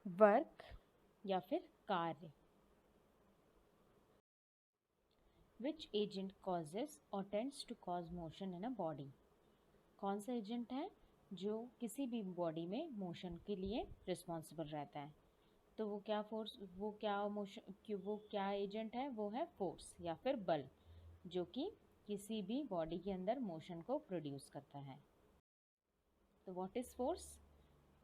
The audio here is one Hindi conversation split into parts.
वर्क या फिर कार्य। विच एजेंट कॉजेज और tends to cause motion in a body. कौन सा एजेंट है जो किसी भी बॉडी में मोशन के लिए रिस्पॉन्सिबल रहता है? तो वो क्या फोर्स, वो क्या मोशन, वो क्या एजेंट है? वो है फोर्स या फिर बल, जो कि किसी भी बॉडी के अंदर मोशन को प्रोड्यूस करता है। तो व्हाट इज फोर्स?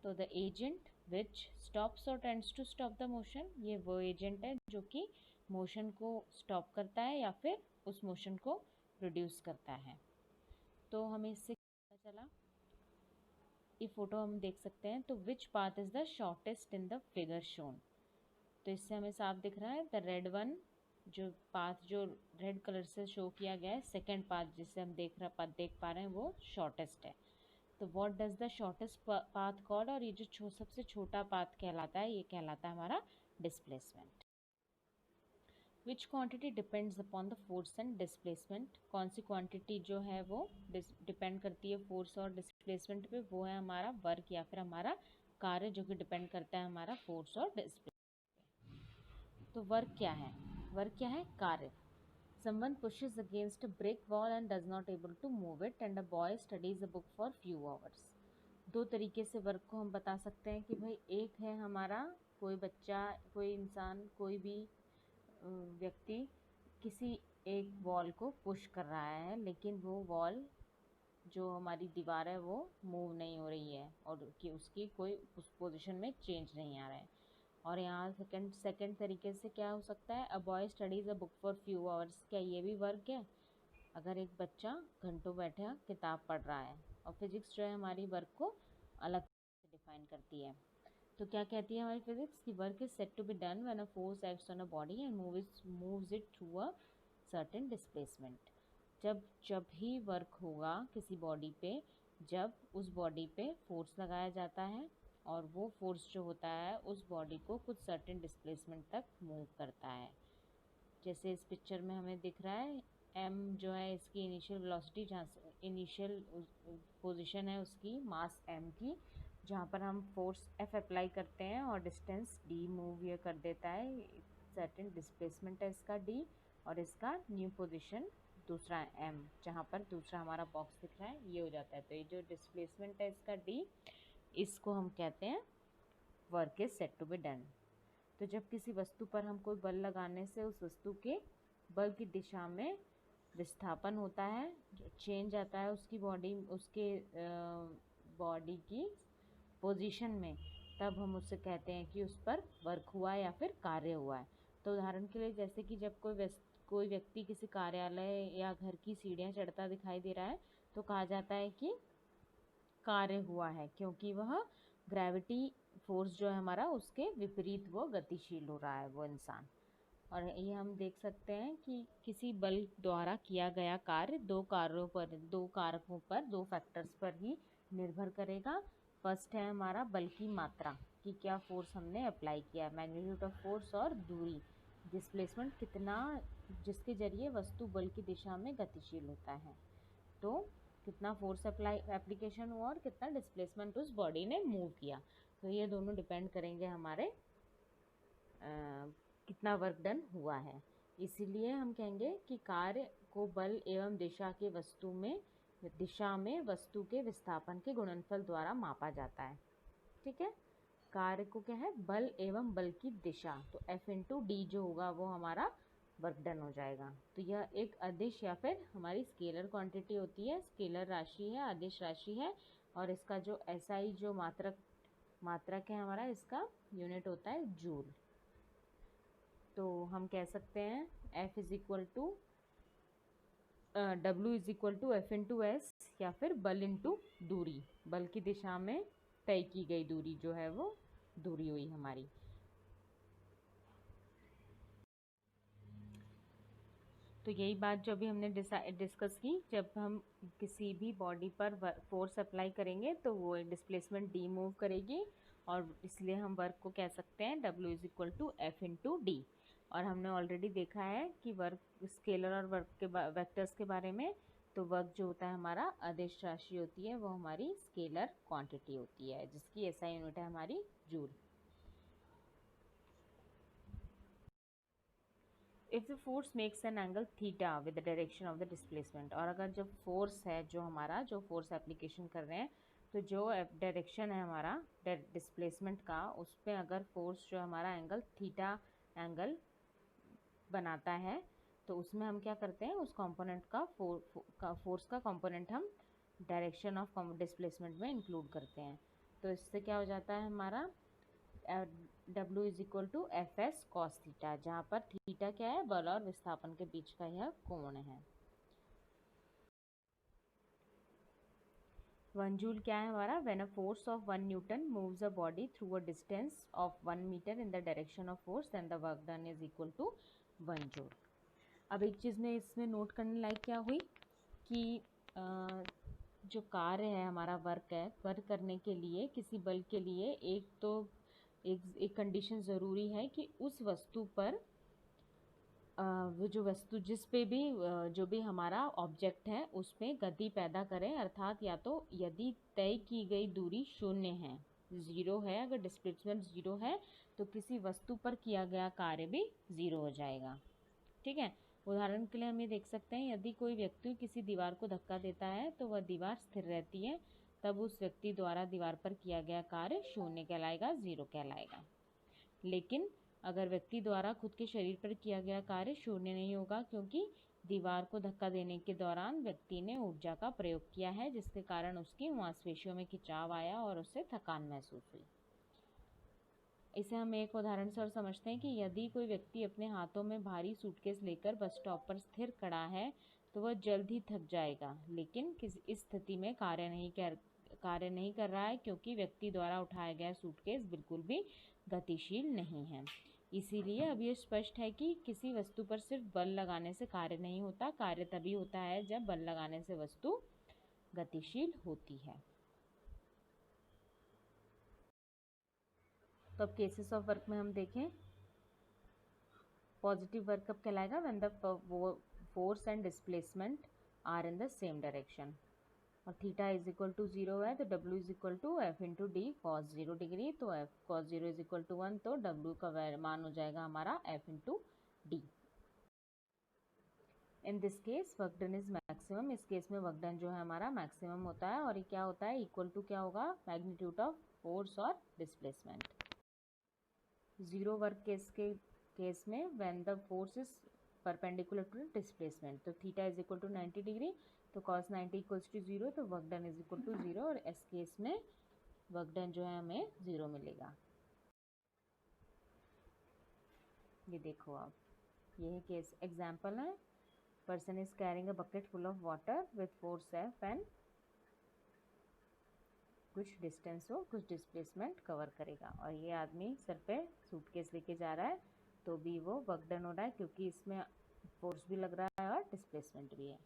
तो द एजेंट विच स्टॉप्स और tends to stop the motion, ये वो एजेंट है जो कि मोशन को स्टॉप करता है या फिर उस मोशन को प्रोड्यूस करता है। तो हमें इससे पता चला, ये फोटो हम देख सकते हैं। तो विच path is the shortest in the figure shown. तो इससे हमें साफ दिख रहा है द रेड वन, जो पाथ जो रेड कलर से शो किया गया है, सेकंड पाथ जिसे हम देख पा रहे हैं वो शॉर्टेस्ट है। तो what does the shortest path called, और ये जो सबसे छोटा पाथ कहलाता है, ये कहलाता है हमारा displacement. Which quantity depends upon the force and displacement. कौन सी क्वांटिटी जो है वो डिपेंड करती है फोर्स और डिस्प्लेसमेंट पे? वो है हमारा वर्क या फिर हमारा कार्य, जो कि डिपेंड करता है हमारा फोर्स और डिस्प्लेसमेंट। तो वर्क क्या है? वर्क क्या है? कार्य। Someone pushes against a brick wall and does not able to move it, and a boy studies a book for few hours. दो तरीके से वर्क को हम बता सकते हैं कि भाई, एक है हमारा कोई बच्चा, कोई इंसान, कोई भी व्यक्ति किसी एक वॉल को पुश कर रहा है, लेकिन वो वॉल जो हमारी दीवार है वो मूव नहीं हो रही है और कि उसकी कोई उस पोजीशन में चेंज नहीं आ रहा है। और यहाँ सेकंड तरीके से क्या हो सकता है? A boy studies a book for few hours. क्या ये भी वर्क है? अगर एक बच्चा घंटों बैठा किताब पढ़ रहा है। और फिजिक्स जो है हमारी वर्क को अलग से डिफाइन करती है। तो क्या कहती है हमारी फिजिक्स की work is said to be done when a force acts on a body and moves it through a certain displacement. जब जब ही वर्क होगा किसी बॉडी पे, जब उस बॉडी पे फोर्स लगाया जाता है और वो फोर्स जो होता है उस बॉडी को कुछ सर्टेन डिस्प्लेसमेंट तक मूव करता है। जैसे इस पिक्चर में हमें दिख रहा है m जो है इसकी इनिशियल वेलोसिटी, जहाँ से इनिशियल पोजीशन है उसकी मास m की, जहाँ पर हम फोर्स F अप्लाई करते हैं और डिस्टेंस d मूव ये कर देता है। सर्टेन डिस्प्लेसमेंट है इसका d, और इसका न्यू पोजीशन दूसरा m, जहाँ पर दूसरा हमारा बॉक्स दिख रहा है ये हो जाता है। तो ये जो डिस्प्लेसमेंट है इसका d, इसको हम कहते हैं work is said to be done. तो जब किसी वस्तु पर हम कोई बल लगाने से उस वस्तु के बल की दिशा में विस्थापन होता है, चेंज आता है उसकी उसके बॉडी की पोजीशन में, तब हम उससे कहते हैं कि उस पर वर्क हुआ है या फिर कार्य हुआ है। तो उदाहरण के लिए, जैसे कि जब कोई व्यक्ति किसी कार्यालय या घर की सीढ़ियाँ चढ़ता दिखाई दे रहा है, तो कहा जाता है कि कार्य हुआ है, क्योंकि वह ग्रेविटी फोर्स जो है हमारा उसके विपरीत वो गतिशील हो रहा है वो इंसान। और ये हम देख सकते हैं कि किसी बल द्वारा किया गया कार्य दो कारकों पर, दो फैक्टर्स पर ही निर्भर करेगा। फर्स्ट है हमारा बल की मात्रा, कि क्या फोर्स हमने अप्लाई किया, मैग्नीट्यूड ऑफ फोर्स, और दूरी, डिस्प्लेसमेंट कितना, जिसके जरिए वस्तु बल की दिशा में गतिशील होता है। तो कितना फोर्स एप्लीकेशन हुआ और कितना डिस्प्लेसमेंट उस बॉडी ने मूव किया। तो ये दोनों डिपेंड करेंगे हमारे कितना वर्क डन हुआ है। इसीलिए हम कहेंगे कि कार्य को बल एवं दिशा में वस्तु के विस्थापन के गुणनफल द्वारा मापा जाता है। ठीक है, कार्य को क्या है? बल एवं बल की दिशा। तो F इंटू डी जो होगा वो हमारा वर्क डन हो जाएगा। तो यह एक अदिश या फिर हमारी स्केलर क्वांटिटी होती है, स्केलर राशि है, अदिश राशि है। और इसका जो SI जो मात्रक है हमारा, इसका यूनिट होता है जूल। तो हम कह सकते हैं F is equal to W is equal to F into S, या फिर बल इंटू दूरी, बल की दिशा में तय की गई दूरी जो है वो दूरी हुई हमारी। तो यही बात जो अभी हमने डिस्कस की, जब हम किसी भी बॉडी पर फोर्स अप्लाई करेंगे तो वो डिस्प्लेसमेंट डी मूव करेगी, और इसलिए हम वर्क को कह सकते हैं W is equal to F into D. और हमने ऑलरेडी देखा है कि वर्क स्केलर और वर्क के वेक्टर्स के बारे में। तो वर्क जो होता है हमारा अदिश राशि होती है, वो हमारी स्केलर क्वांटिटी होती है, जिसकी SI यूनिट है हमारी joule. If the force makes an angle theta with the direction of the displacement, और अगर जब फोर्स है जो हमारा, जो फोर्स एप्लीकेशन कर रहे हैं, तो जो डायरेक्शन है हमारा डिस्प्लेसमेंट का, उस पर अगर फोर्स जो हमारा एंगल थीटा एंगल बनाता है, तो उसमें हम क्या करते हैं, उस कंपोनेंट का फोर्स का कंपोनेंट हम डायरेक्शन ऑफ डिस्प्लेसमेंट में इंक्लूड करते हैं। तो इससे क्या हो जाता है हमारा W is equal to F S cos theta, जहाँ पर थीटा क्या है, बल और विस्थापन के बीच का यह कोण है। 1 जूल क्या है हमारा, when a force of 1 newton moves a body through a distance of 1 metre in the direction of force, then the work done is equal to 1 joule. अब एक चीज़ में इसमें नोट करने लायक क्या हुई कि जो कार्य है हमारा, वर्क है, वर्क करने के लिए किसी बल के लिए एक तो एक कंडीशन ज़रूरी है कि उस वस्तु पर वो जो वस्तु जिस पे भी जो भी हमारा ऑब्जेक्ट है उस पे गति पैदा करें, अर्थात या तो यदि तय की गई दूरी शून्य है, ज़ीरो है, अगर डिस्प्लेसमेंट ज़ीरो है तो किसी वस्तु पर किया गया कार्य भी ज़ीरो हो जाएगा। ठीक है, उदाहरण के लिए हम ये देख सकते हैं, यदि कोई व्यक्ति किसी दीवार को धक्का देता है तो वह दीवार स्थिर रहती है, तब उस व्यक्ति द्वारा दीवार पर किया गया कार्य शून्य कहलाएगा, ज़ीरो कहलाएगा। लेकिन अगर व्यक्ति द्वारा खुद के शरीर पर किया गया कार्य शून्य नहीं होगा, क्योंकि दीवार को धक्का देने के दौरान व्यक्ति ने ऊर्जा का प्रयोग किया है, जिसके कारण उसकी मांसपेशियों में खिंचाव आया और उससे थकान महसूस हुई। इसे हम एक उदाहरण से और समझते हैं कि यदि कोई व्यक्ति अपने हाथों में भारी सूटकेस लेकर बस स्टॉप पर स्थिर खड़ा है तो वह जल्द ही थक जाएगा, लेकिन इस स्थिति में कार्य नहीं कर रहा है, क्योंकि व्यक्ति द्वारा उठाया गया सूटकेस बिल्कुल भी गतिशील नहीं है। इसीलिए अब ये स्पष्ट है कि किसी वस्तु पर सिर्फ बल लगाने से कार्य नहीं होता, कार्य तभी होता है जब बल लगाने से वस्तु गतिशील होती है। तो अब केसेस ऑफ वर्क में हम देखें, पॉजिटिव वर्क कब कहलाएगा, when the force and displacement are in the same direction, और थीटा इज इक्वल टू 0 है तो W is equal to F into D cos 0 degree, तो F cos 0 is equal to 1, तो W का मान हो जाएगा हमारा F into D. In this case work done is maximum, इस केस में वर्क डन जो है हमारा मैक्सिमम होता है, और ये क्या होता है, इक्वल टू क्या होगा, मैग्नीट्यूड ऑफ फोर्स और डिस्प्लेसमेंट। जीरो वर्क केस में when the force is perpendicular to displacement, तो theta is equal to 90 degree, तो cos 90 इक्वल्स टू 0, तो work done is equal to 0, और इस केस में वर्क डन जो है हमें 0 मिलेगा। ये देखो आप, ये है केस एग्जाम्पल है, person is carrying a bucket full of water with force F and कुछ डिस्टेंस हो, कुछ डिस्प्लेसमेंट कवर करेगा, और ये आदमी सर पे सूटकेस लेके जा रहा है, तो भी वो वर्क डन हो रहा है, क्योंकि इसमें फोर्स भी लग रहा है और डिस्प्लेसमेंट भी है।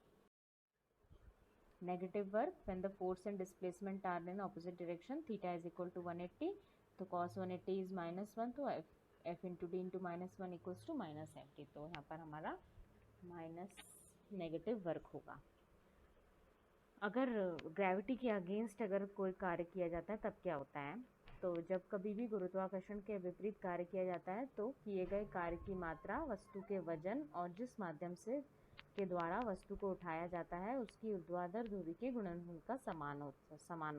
Negative work, when the force and displacement are in opposite direction, theta is equal to 180, तो cos 180 इज -1, तो F into D into -1 equals to -FD, तो यहाँ पर हमारा माइनस नेगेटिव वर्क होगा। अगर ग्रेविटी के अगेंस्ट अगर कोई कार्य किया जाता है तब क्या होता है, तो जब कभी भी गुरुत्वाकर्षण के विपरीत कार्य किया जाता है तो किए गए कार्य की मात्रा वस्तु के वजन और जिस माध्यम से के द्वारा वस्तु को उठाया जाता है उसकी ऊर्ध्वाधर दूरी के गुणनफल का समान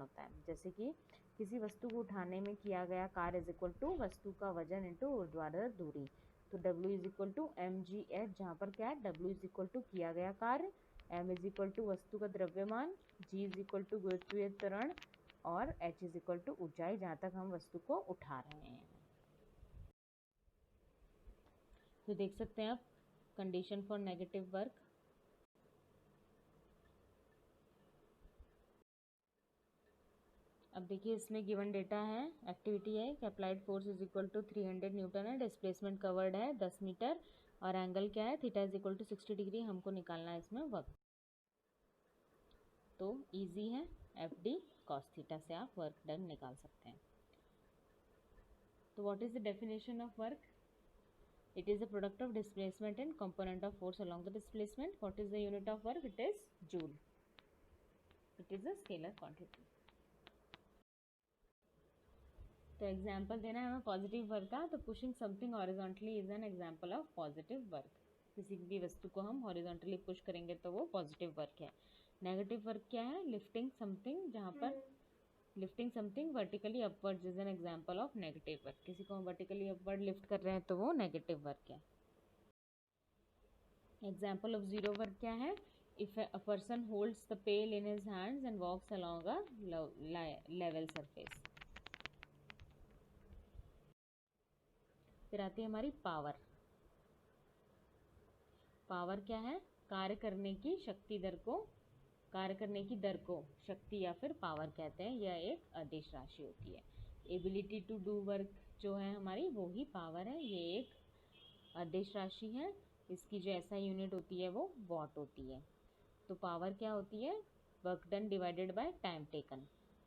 होता है। जैसे कि किसी वस्तु को उठाने में किया गया कार्य इज इक्वल टू वस्तु का वजन इंटू ऊर्ध्वाधर दूरी, तो W is equal to mgh, जहाँ पर क्या है, W इज इक्वल टू किया गया कार्य, m इज इक्वल टू वस्तु का द्रव्यमान, g इज इक्वल टू गुरुत्वीय त्वरण, और h इज इक्वल टू ऊंचाई जहाँ तक हम वस्तु को उठा रहे हैं। तो देख सकते हैं आप कंडीशन फॉर नेगेटिव वर्क। अब देखिए इसमें गिवन डेटा है, एक्टिविटी है कि applied force is equal to 300 newton है, डिस्प्लेसमेंट कवर्ड है 10 मीटर, और एंगल क्या है, theta is equal to 60 degree, हमको निकालना है इसमें वर्क। तो इजी है, FD cos थीटा से आप वर्क डन निकाल सकते हैं। तो what is the definition of work? It is a product of displacement and component of force along the displacement. What is the unit of work? It is joule. It is a scalar quantity. तो एग्जाम्पल देना है हमें पॉजिटिव वर्क का, तो pushing something horizontally is an example of positive work. किसी भी वस्तु को हम हॉरिजॉन्टली पुश करेंगे तो वो पॉजिटिव वर्क है। नेगेटिव वर्क क्या है? लिफ्टिंग समथिंग, जहाँ पर lifting something vertically upwards is an example of negative work. किसी को हम वर्टिकली अपवर्ड लिफ्ट कर रहे हैं तो वो नेगेटिव वर्क है। एग्जाम्पल ऑफ जीरो वर्क क्या है? If a person holds the pail in his hands and walks along a level surface. फिर आती है हमारी पावर। पावर क्या है? कार्य करने की शक्ति दर को, कार्य करने की दर को शक्ति या फिर पावर कहते हैं। यह एक आदेश राशि होती है। एबिलिटी टू डू वर्क जो है हमारी, वो ही पावर है। ये एक आदेश राशि है। इसकी जो ऐसा यूनिट होती है वो वॉट होती है। तो पावर क्या होती है? Work done divided by time taken.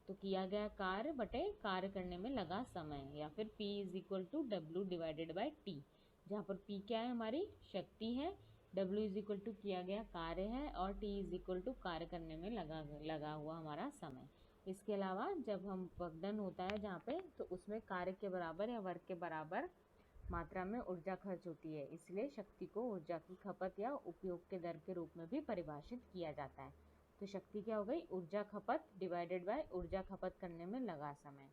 तो किया गया कार्य बटे कार्य करने में लगा समय, या फिर P is equal to W divided by T, जहाँ पर P क्या है? हमारी शक्ति है, W इज इक्वल टू किया गया कार्य है, और T इज इक्वल टू कार्य करने में लगा हुआ हमारा समय। इसके अलावा जब हम वर्क डन होता है जहाँ पे, तो उसमें कार्य के बराबर या वर्क के बराबर मात्रा में ऊर्जा खर्च होती है। इसलिए शक्ति को ऊर्जा की खपत या उपयोग के दर के रूप में भी परिभाषित किया जाता है। तो शक्ति क्या हो गई? ऊर्जा खपत डिवाइडेड बाय ऊर्जा खपत करने में लगा समय,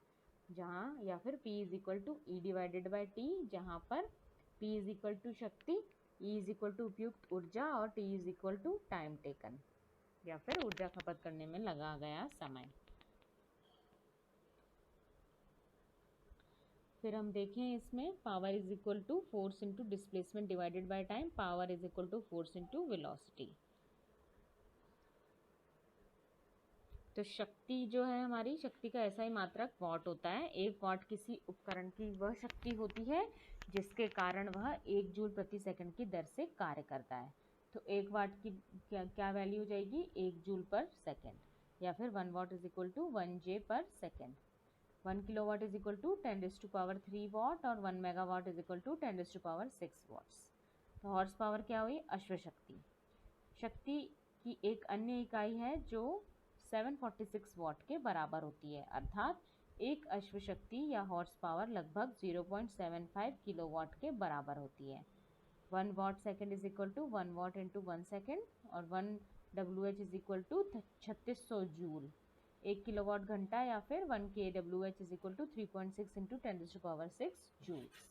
जहाँ, या फिर P is equal to E divided by T, जहाँ पर P इज इक्वल टू शक्ति, E इज इक्वल टू उपयुक्त ऊर्जा, और T is equal to time taken, या फिर ऊर्जा खपत करने में लगा गया समय। फिर हम देखें इसमें power is equal to force into displacement divided by time. Power is equal to force into velocity. तो शक्ति जो है हमारी, शक्ति का ऐसा ही मात्रक वॉट होता है। एक वॉट किसी उपकरण की वह शक्ति होती है जिसके कारण वह 1 जूल प्रति सेकंड की दर से कार्य करता है। तो एक वाट की क्या वैल्यू हो जाएगी? 1 जूल पर सेकंड, या फिर 1 watt is equal to 1 J per second. 1 kilowatt is equal to 10⁻³ watt, और 1 megawatt is equal to 10⁻6 watts. तो हॉर्स पावर क्या हुई? अश्वशक्ति। शक्ति की एक अन्य इकाई है जो 746 वॉट के बराबर होती है, अर्थात एक अश्वशक्ति या हॉर्स पावर लगभग 0.75 किलोवाट के बराबर होती है। 1 watt second is equal to 1 watt into 1 second, और 1 WH is equal to 3600 joule. 1 kilowatt घंटा, या फिर 1 kWh is equal to 3.6 into 10⁻6 joules.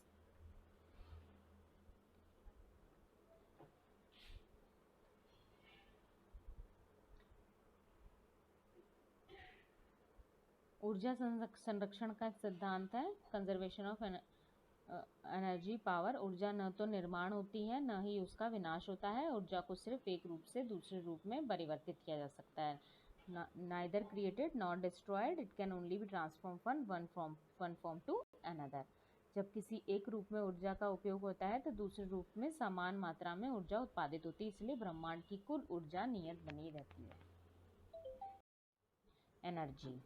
ऊर्जा संरक्षण का सिद्धांत है कंजर्वेशन ऑफ एनर्जी पावर। ऊर्जा न तो निर्माण होती है, न ही उसका विनाश होता है। ऊर्जा को सिर्फ एक रूप से दूसरे रूप में परिवर्तित किया जा सकता है। Neither created not destroyed, it can only be transform from one form to another. जब किसी एक रूप में ऊर्जा का उपयोग होता है तो दूसरे रूप में समान मात्रा में ऊर्जा उत्पादित होती है। इसलिए ब्रह्मांड की कुल ऊर्जा नियत बनी रहती है। एनर्जी,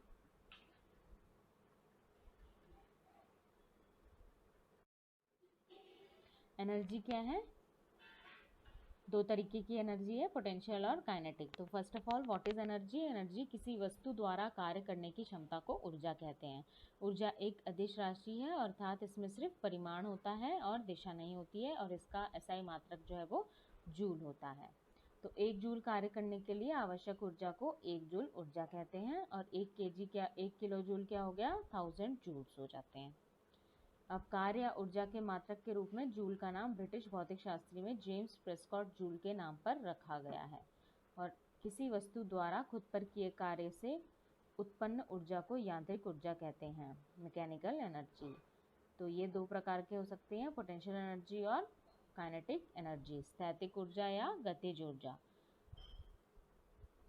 एनर्जी क्या है? 2 तरीके की एनर्जी है, पोटेंशियल और काइनेटिक। तो first of all, what is energy? Energy किसी वस्तु द्वारा कार्य करने की क्षमता को ऊर्जा कहते हैं। ऊर्जा एक अदिश राशि है, अर्थात इसमें सिर्फ परिमाण होता है और दिशा नहीं होती है, और इसका एसआई मात्रक जो है वो जूल होता है। तो 1 जूल कार्य करने के लिए आवश्यक ऊर्जा को 1 जूल ऊर्जा कहते हैं, और 1 किलो जूल क्या हो गया? 1000 जूल्स हो जाते हैं। अब कार्य या ऊर्जा के मात्रक के रूप में जूल का नाम ब्रिटिश भौतिक शास्त्री में जेम्स प्रेस्कॉट जूल के नाम पर रखा गया है, और किसी वस्तु द्वारा खुद पर किए कार्य से उत्पन्न ऊर्जा को यांत्रिक ऊर्जा कहते हैं, मैकेनिकल एनर्जी। तो ये 2 प्रकार के हो सकते हैं, पोटेंशियल एनर्जी और काइनेटिक एनर्जी, स्थैतिक ऊर्जा या गतिज ऊर्जा।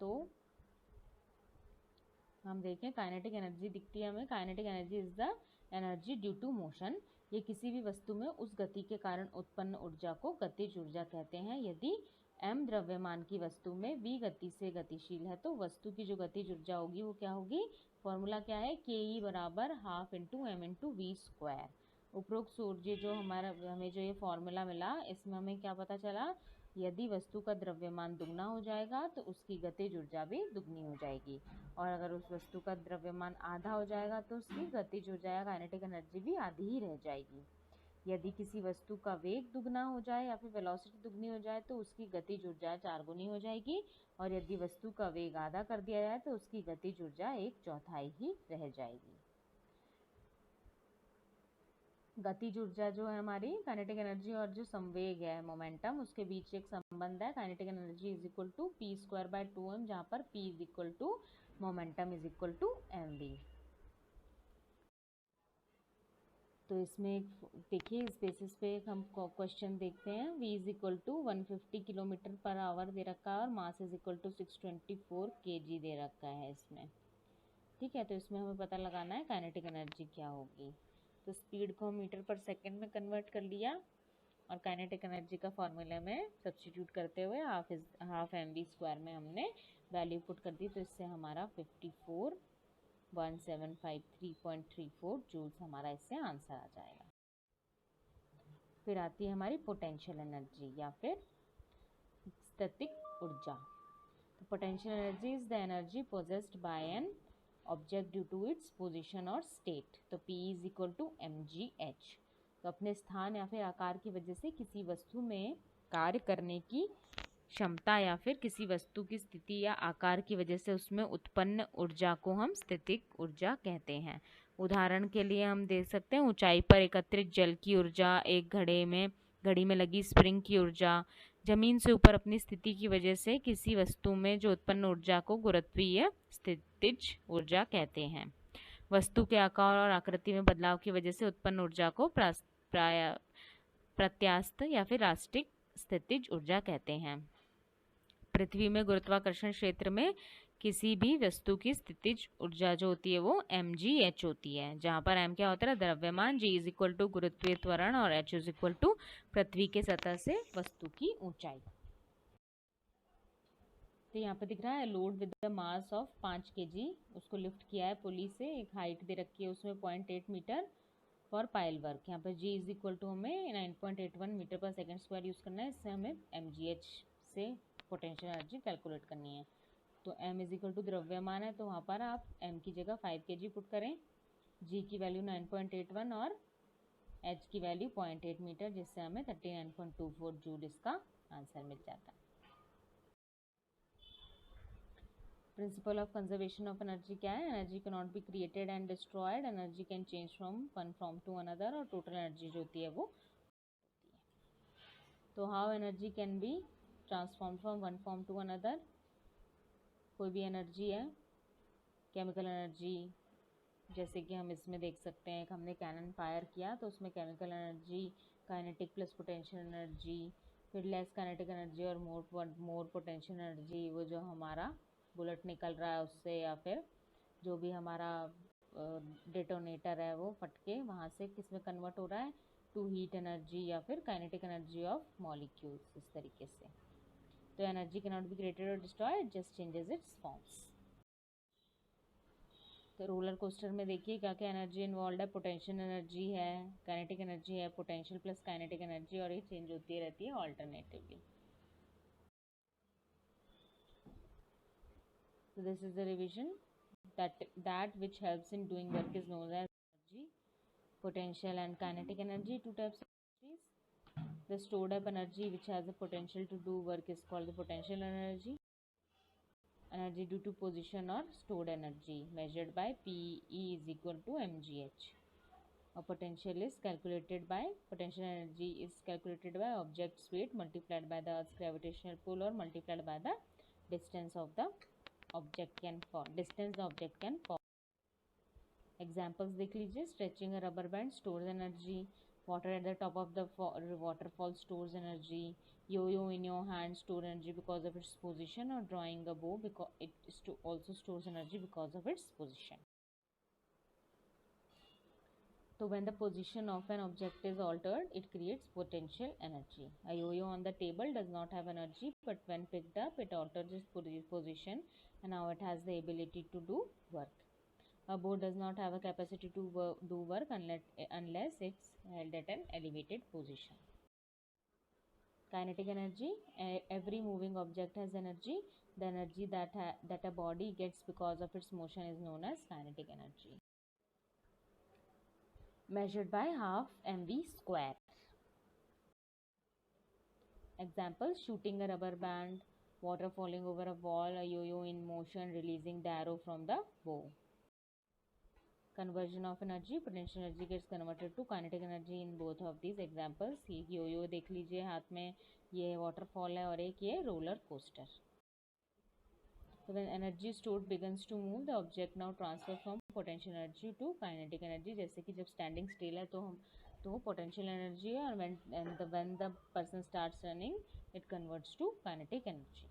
तो हम देखें, काइनेटिक एनर्जी दिखती है हमें। Kinetic energy is the energy due to motion. ये किसी भी वस्तु में उस गति के कारण उत्पन्न ऊर्जा को गतिज ऊर्जा कहते हैं। यदि m द्रव्यमान की वस्तु में v गति से गतिशील है तो वस्तु की जो गतिज ऊर्जा होगी वो क्या होगी? फॉर्मूला क्या है? ke बराबर half into M into V square. उपरोक्त सूर्य जो हमें जो ये फॉर्मूला मिला, इसमें हमें क्या पता चला? यदि वस्तु का द्रव्यमान दुगना हो जाएगा तो उसकी गतिज ऊर्जा भी दुगनी हो जाएगी, और अगर उस वस्तु का द्रव्यमान आधा हो जाएगा तो उसकी गतिज ऊर्जा या काइनेटिक एनर्जी भी आधी ही रह जाएगी। यदि किसी वस्तु का वेग दुगना हो जाए या फिर वेलोसिटी दुगनी हो जाए तो उसकी गतिज ऊर्जा 4 गुनी हो जाएगी, और यदि वस्तु का वेग आधा कर दिया जाए तो उसकी गतिज ऊर्जा 1/4 ही रह जाएगी। गतिज ऊर्जा जो है हमारी काइनेटिक एनर्जी और जो संवेग है मोमेंटम, उसके बीच एक संबंध है। Kinetic energy is equal to p²/2m, जहाँ पर p is equal to momentum is equal to mv। तो इसमें देखिए इस बेसिस पे हम क्वेश्चन देखते हैं। v is equal to 150 kilometre per hour दे रखा है और mass is equal to 624 kg दे रखा है इसमें। ठीक है, तो इसमें हमें पता लगाना है काइनेटिक एनर्जी क्या होगी। तो स्पीड को हम मीटर पर सेकंड में कन्वर्ट कर लिया और काइनेटिक एनर्जी का फॉर्मूले में सब्स्टिट्यूट करते हुए हाफ mv² में हमने वैल्यू पुट कर दी, तो इससे हमारा 54,1753.34 जूल्स हमारा इससे आंसर आ जाएगा। फिर आती है हमारी पोटेंशियल एनर्जी या फिर स्टैटिक ऊर्जा। तो potential energy is the energy possessed by an object due to its position और स्टेट। तो P is equal to mgh। तो अपने स्थान या फिर आकार की वजह से किसी वस्तु में कार्य करने की क्षमता या फिर किसी वस्तु की स्थिति या आकार की वजह से उसमें उत्पन्न ऊर्जा को हम स्थितिक ऊर्जा कहते हैं। उदाहरण के लिए हम देख सकते हैं ऊंचाई पर एकत्रित जल की ऊर्जा, एक घड़ी में लगी स्प्रिंग की ऊर्जा, जमीन से ऊपर अपनी स्थिति की वजह से किसी वस्तु में जो उत्पन्न ऊर्जा को गुरुत्वीय स्थितिज ऊर्जा कहते हैं। वस्तु के आकार और आकृति में बदलाव की वजह से उत्पन्न ऊर्जा को प्रत्यास्थ या फिर राष्ट्रिक स्थितिज ऊर्जा कहते हैं। पृथ्वी में गुरुत्वाकर्षण क्षेत्र में किसी भी वस्तु की स्थितिज ऊर्जा जो होती है वो mgh होती है, जहाँ पर m क्या होता है द्रव्यमान, g इज इक्वल टू गुरुत्वीय त्वरण और h इज इक्वल टू पृथ्वी के सतह से वस्तु की ऊंचाई। तो यहाँ पे दिख रहा है load with the mass of 5 kg, उसको लिफ्ट किया है पुली से, एक हाइट दे रखी है उसमें 0.8 मीटर फॉर पाइल वर्क। यहाँ पे g इज इक्वल टू हमें 9.81 मीटर पर सेकेंड स्क्वायर यूज़ करना है, इससे हमें mgh से पोटेंशियल एनर्जी कैलकुलेट करनी है। तो m इज इक्वल टू द्रव्यमान है, तो वहाँ पर आप m की जगह 5 kg पुट करें, g की वैल्यू 9.81 और h की वैल्यू 0.8 मीटर, जिससे हमें 39.24 जूल इसका आंसर मिल जाता है। Principle of conservation of energy क्या है? Energy can not be created and destroyed, energy can change from one form to another, और टोटल एनर्जी जो होती है वो होती है। तो how energy can be transform from one form to another? कोई भी एनर्जी है, केमिकल एनर्जी, जैसे कि हम इसमें देख सकते हैं कि हमने कैनन फायर किया तो उसमें chemical energy, kinetic plus potential energy, फिर लेस काइनेटिक एनर्जी और मोर पोटेंशियल एनर्जी, वो जो हमारा बुलेट निकल रहा है उससे, या फिर जो भी हमारा डेटोनेटर है वो फटके वहाँ से किस में कन्वर्ट हो रहा है टू हीट एनर्जी या फिर काइनेटिक एनर्जी ऑफ मॉलिक्यूल्स, इस तरीके से। तो energy can not be created और destroyed, just changes its forms. तो रोलर कोस्टर में देखिए क्या क्या एनर्जी इन्वॉल्व है, पोटेंशियल एनर्जी है, काइनेटिक एनर्जी है, पोटेंशियल प्लस काइनेटिक एनर्जी, और ये चेंज होती रहती है alternatively. So this is the revision that which helps in doing work is known as energy, potential and kinetic energy, two types of energies. The stored up energy which has the potential to do work is called the potential energy. Energy due to position or stored energy measured by PE is equal to mgh. A potential is calculated by potential energy is calculated by object's weight multiplied by the Earth's gravitational pull or multiplied by the distance of the object can fall, distance the object can fall. Examples देख लीजिए, stretching a rubber band stores energy, water at the top of the waterfall stores energy, yo-yo in your hand store energy because of its position, or drawing a bow because it also stores energy because of its position. So when the position of an object is altered, it creates potential energy. A yo-yo on the table does not have energy, but when picked up, it alters its position, and now it has the ability to do work. A boat does not have a capacity to do work unless it's held at an elevated position. Kinetic energy, every moving object has energy. The energy that a body gets because of its motion is known as kinetic energy. measured by half mv square. Example, shooting a rubber band, water falling over a wall, a yo-yo in motion, releasing the arrow from the bow. Conversion of energy, potential energy gets converted to kinetic energy in both of these examples. ये yo-yo देख लीजिए, हाथ में ये waterfall है और एक ये roller coaster. So when energy stored begins to move, the object now transfers from potential energy to kinetic energy. जैसे कि जब standing still है तो potential energy है और when the person starts running, it converts to kinetic energy.